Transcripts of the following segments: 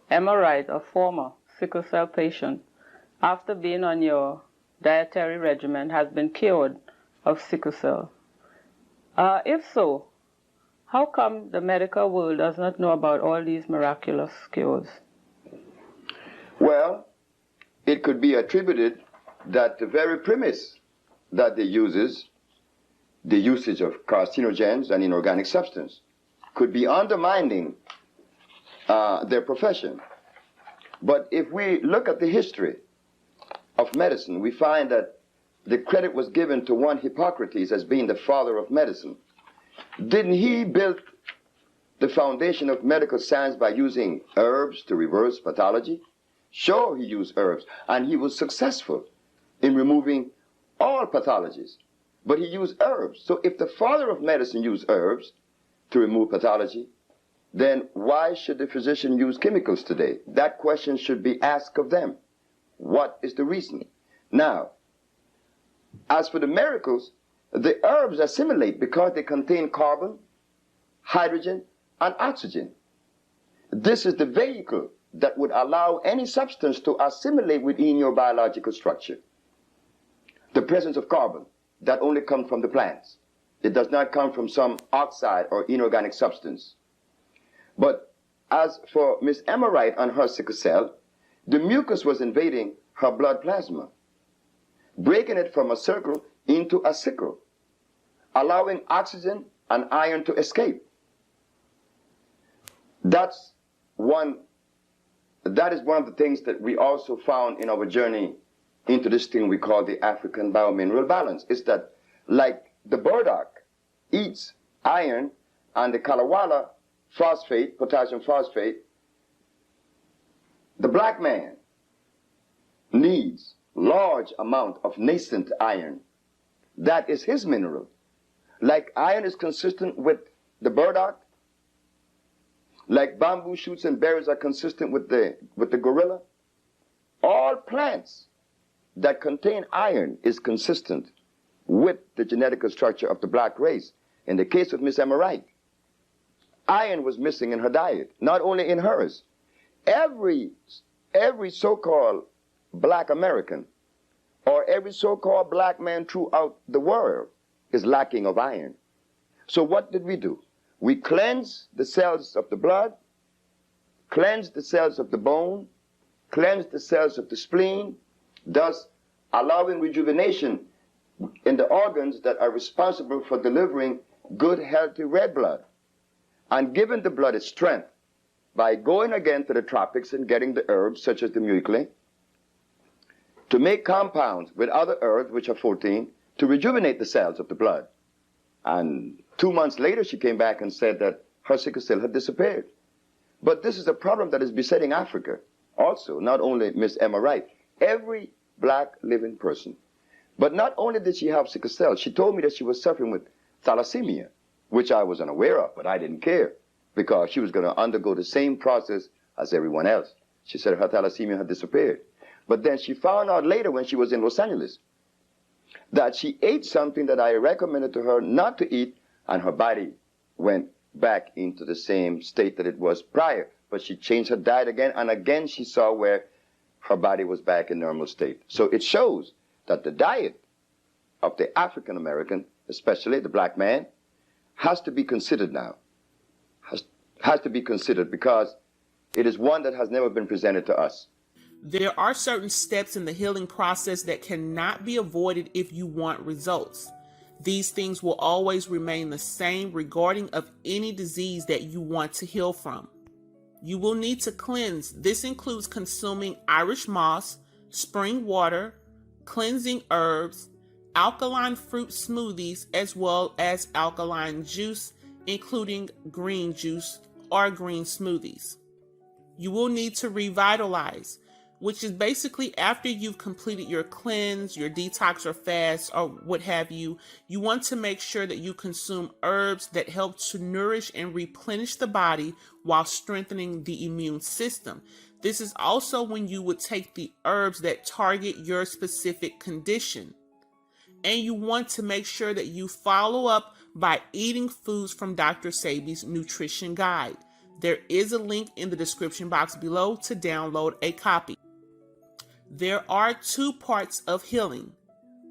Emma Wright, a former sickle cell patient, after being on your dietary regimen, has been cured of sickle cell? If so, how come the medical world does not know about all these miraculous cures? Well, it could be attributed that the very premise that they uses, the usage of carcinogens and inorganic substance, could be undermining their profession. But if we look at the history of medicine, we find that the credit was given to one Hippocrates as being the father of medicine. Didn't he build the foundation of medical science by using herbs to reverse pathology? Sure, he used herbs, and he was successful in removing all pathologies. But he used herbs. So if the father of medicine used herbs to remove pathology, then why should the physician use chemicals today? That question should be asked of them. What is the reason? Now, as for the miracles, the herbs assimilate because they contain carbon, hydrogen, and oxygen. This is the vehicle that would allow any substance to assimilate within your biological structure. The presence of carbon, that only comes from the plants. It does not come from some oxide or inorganic substance. But as for Miss Emma Wright and her sickle cell, the mucus was invading her blood plasma, breaking it from a circle into a sickle, allowing oxygen and iron to escape. That is one of the things that we also found in our journey into this thing we call the African biomineral balance, is that like the burdock eats iron and the kalawala phosphate, potassium phosphate, the black man needs large amount of nascent iron. That is his mineral. Like iron is consistent with the burdock, like bamboo shoots and berries are consistent with the gorilla, all plants that contain iron is consistent with the genetic structure of the black race. In the case of Miss Emma Wright, iron was missing in her diet, not only in hers. Every so-called black American or every so-called black man throughout the world is lacking of iron. So what did we do? We cleanse the cells of the blood, cleanse the cells of the bone, cleanse the cells of the spleen, thus allowing rejuvenation in the organs that are responsible for delivering good, healthy red blood, and giving the blood its strength by going again to the tropics and getting the herbs such as the mucilage to make compounds with other herbs, which are 14, to rejuvenate the cells of the blood. And 2 months later, she came back and said that her sickle cell had disappeared. But this is a problem that is besetting Africa also, not only Miss Emma Wright, every black living person. But not only did she have sickle cell, she told me that she was suffering with thalassemia, which I was unaware of, but I didn't care because she was going to undergo the same process as everyone else. She said her thalassemia had disappeared. But then she found out later when she was in Los Angeles that she ate something that I recommended to her not to eat, and her body went back into the same state that it was prior. But she changed her diet again, and again she saw where her body was back in normal state. So it shows that the diet of the African American, especially the black man, has to be considered now. Has to be considered because it is one that has never been presented to us. There are certain steps in the healing process that cannot be avoided if you want results. These things will always remain the same regarding of any disease that you want to heal from. You will need to cleanse. This includes consuming Irish moss, spring water, cleansing herbs, alkaline fruit smoothies, as well as alkaline juice, including green juice or green smoothies. You will need to revitalize, which is basically after you've completed your cleanse, your detox or fast or what have you, you want to make sure that you consume herbs that help to nourish and replenish the body while strengthening the immune system. This is also when you would take the herbs that target your specific condition. And you want to make sure that you follow up by eating foods from Dr. Sebi's nutrition guide. There is a link in the description box below to download a copy. There are 2 parts of healing.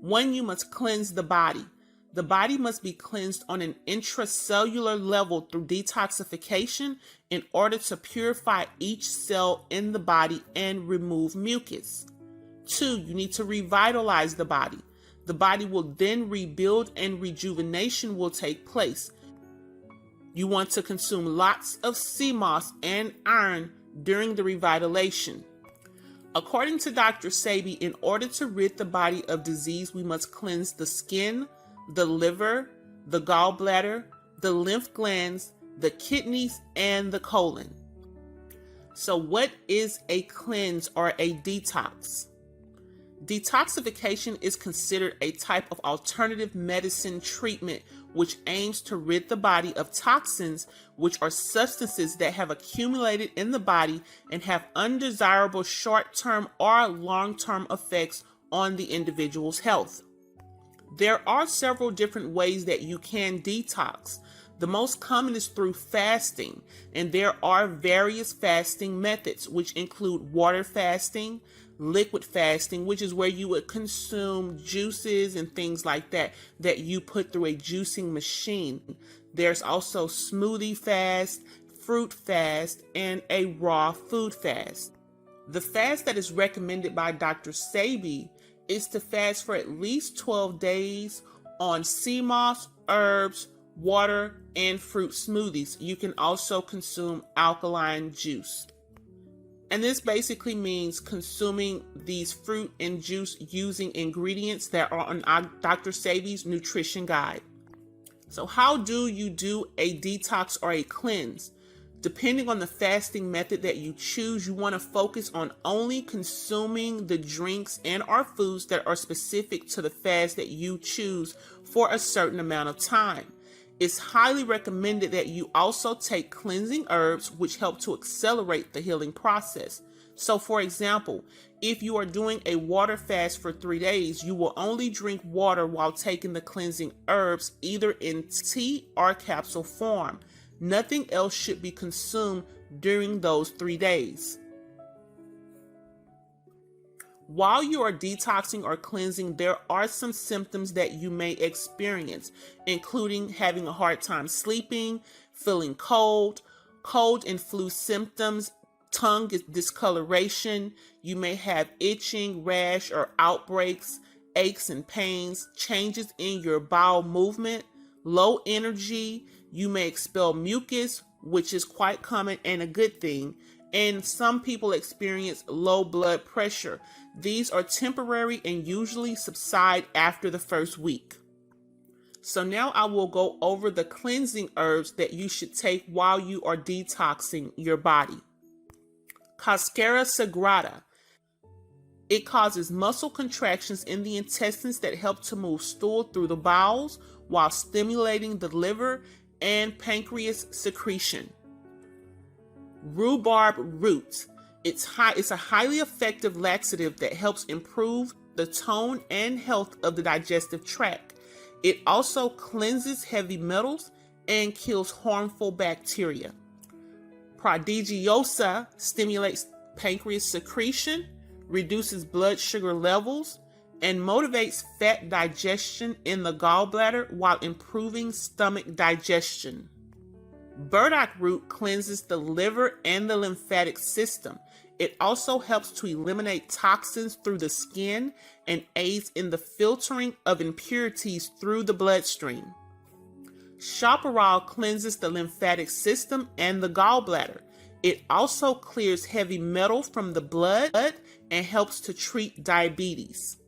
1, you must cleanse the body. The body must be cleansed on an intracellular level through detoxification in order to purify each cell in the body and remove mucus. 2, you need to revitalize the body. The body will then rebuild and rejuvenation will take place. You want to consume lots of sea moss and iron during the revitalization. According to Dr. Sebi, in order to rid the body of disease, we must cleanse the skin, the liver, the gallbladder, the lymph glands, the kidneys, and the colon. So what is a cleanse or a detox? Detoxification is considered a type of alternative medicine treatment which aims to rid the body of toxins, which are substances that have accumulated in the body and have undesirable short-term or long-term effects on the individual's health. There are several different ways that you can detox. The most common is through fasting, and there are various fasting methods, which include water fasting, liquid fasting, which is where you would consume juices and things like that you put through a juicing machine. There's also smoothie fast, fruit fast, and a raw food fast. The fast that is recommended by Dr. Sebi is to fast for at least 12 days on sea moss, herbs, water, and fruit smoothies. You can also consume alkaline juice. And this basically means consuming these fruit and juice using ingredients that are on Dr. Sebi's nutrition guide. So how do you do a detox or a cleanse? Depending on the fasting method that you choose, you want to focus on only consuming the drinks and or foods that are specific to the fast that you choose for a certain amount of time. It's highly recommended that you also take cleansing herbs, which help to accelerate the healing process. So for example, if you are doing a water fast for 3 days, you will only drink water while taking the cleansing herbs, either in tea or capsule form. Nothing else should be consumed during those 3 days. While you are detoxing or cleansing, there are some symptoms that you may experience, including having a hard time sleeping, feeling cold and flu symptoms, tongue discoloration. You may have itching, rash, or outbreaks, aches and pains, changes in your bowel movement, low energy. You may expel mucus, which is quite common and a good thing. And some people experience low blood pressure. These are temporary and usually subside after the first week. So now I will go over the cleansing herbs that you should take while you are detoxing your body. Cascara sagrada. It causes muscle contractions in the intestines that help to move stool through the bowels while stimulating the liver and pancreas secretion. Rhubarb root. It's a highly effective laxative that helps improve the tone and health of the digestive tract. It also cleanses heavy metals and kills harmful bacteria. Prodigiosa stimulates pancreas secretion, reduces blood sugar levels, and motivates fat digestion in the gallbladder while improving stomach digestion. Burdock root cleanses the liver and the lymphatic system. It also helps to eliminate toxins through the skin and aids in the filtering of impurities through the bloodstream. Chaparral cleanses the lymphatic system and the gallbladder. It also clears heavy metal from the blood and helps to treat diabetes.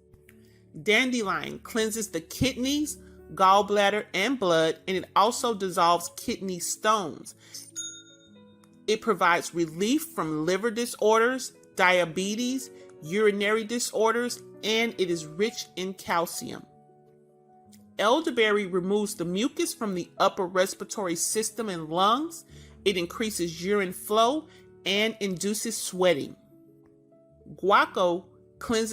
Dandelion cleanses the kidneys, gallbladder, and blood, and it also dissolves kidney stones. It provides relief from liver disorders, diabetes, urinary disorders, and it is rich in calcium. Elderberry removes the mucus from the upper respiratory system and lungs. It increases urine flow and induces sweating. Guaco cleanses